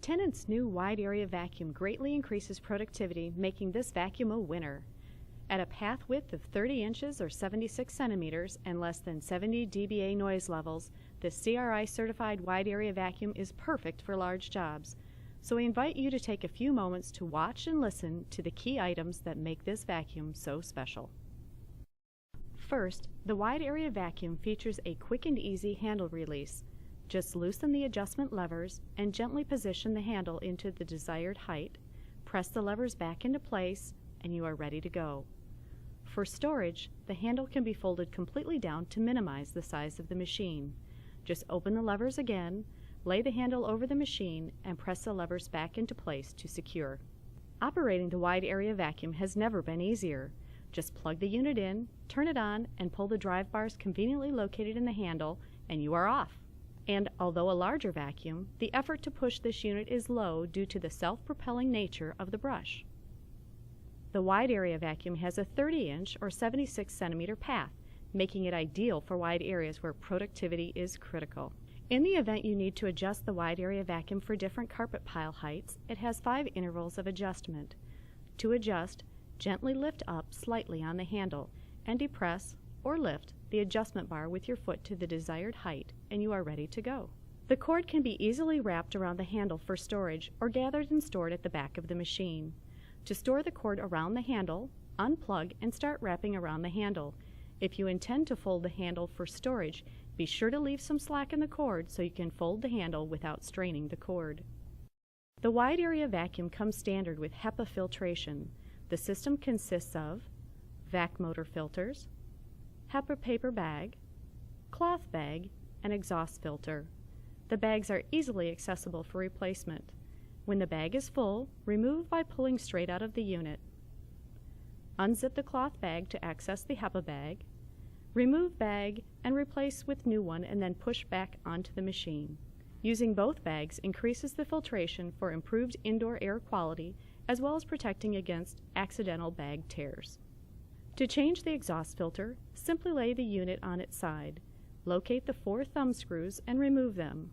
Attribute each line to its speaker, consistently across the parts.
Speaker 1: Tennant's new wide area vacuum greatly increases productivity, making this vacuum a winner. At a path width of 30 inches or 76 centimeters and less than 70 dBA noise levels, the CRI certified wide area vacuum is perfect for large jobs. So we invite you to take a few moments to watch and listen to the key items that make this vacuum so special. First, the wide area vacuum features a quick and easy handle release. Just loosen the adjustment levers and gently position the handle into the desired height. Press the levers back into place and you are ready to go. For storage, the handle can be folded completely down to minimize the size of the machine. Just open the levers again, lay the handle over the machine, and press the levers back into place to secure. Operating the wide area vacuum has never been easier. Just plug the unit in, turn it on, and pull the drive bars conveniently located in the handle, and you are off. And although a larger vacuum, the effort to push this unit is low due to the self-propelling nature of the brush. The wide area vacuum has a 30-inch or 76 centimeter path, making it ideal for wide areas where productivity is critical. In the event you need to adjust the wide area vacuum for different carpet pile heights, it has 5 intervals of adjustment. To adjust, gently lift up slightly on the handle and depress or lift the adjustment bar with your foot to the desired height, and you are ready to go. The cord can be easily wrapped around the handle for storage or gathered and stored at the back of the machine. To store the cord around the handle, unplug and start wrapping around the handle. If you intend to fold the handle for storage, be sure to leave some slack in the cord so you can fold the handle without straining the cord. The wide area vacuum comes standard with HEPA filtration. The system consists of vac motor filters, HEPA paper bag, cloth bag, and exhaust filter. The bags are easily accessible for replacement. When the bag is full, remove by pulling straight out of the unit. Unzip the cloth bag to access the HEPA bag. Remove bag and replace with new one and then push back onto the machine. Using both bags increases the filtration for improved indoor air quality as well as protecting against accidental bag tears. To change the exhaust filter, simply lay the unit on its side. Locate the 4 thumb screws and remove them.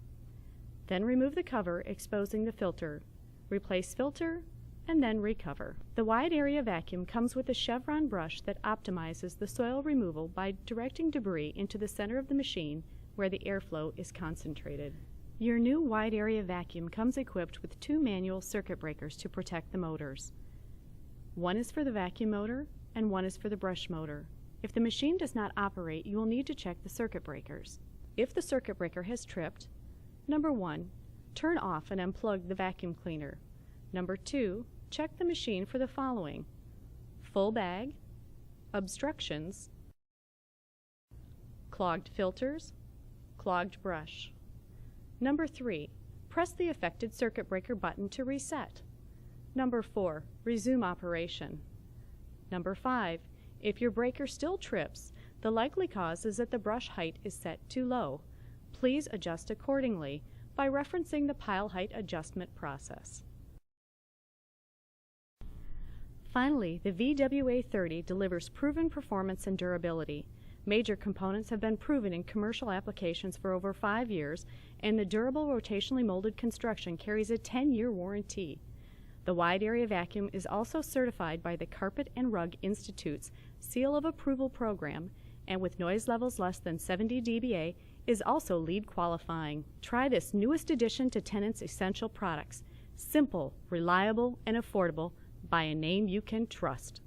Speaker 1: Then remove the cover, exposing the filter. Replace filter and then recover. The wide area vacuum comes with a chevron brush that optimizes the soil removal by directing debris into the center of the machine where the airflow is concentrated. Your new wide area vacuum comes equipped with 2 manual circuit breakers to protect the motors. One is for the vacuum motor and one is for the brush motor. If the machine does not operate, you will need to check the circuit breakers. If the circuit breaker has tripped, number 1, turn off and unplug the vacuum cleaner. Number 2, check the machine for the following: full bag, obstructions, clogged filters, clogged brush. Number 3, press the affected circuit breaker button to reset. Number 4, resume operation. Number 5, if your breaker still trips, the likely cause is that the brush height is set too low. Please adjust accordingly by referencing the pile height adjustment process. Finally, the VWA30 delivers proven performance and durability. Major components have been proven in commercial applications for over 5 years, and the durable rotationally molded construction carries a 10-year warranty. The wide area vacuum is also certified by the Carpet and Rug Institute's Seal of Approval program, and with noise levels less than 70 dBA, is also LEED qualifying. Try this newest addition to Tennant's essential products. Simple, reliable, and affordable by a name you can trust.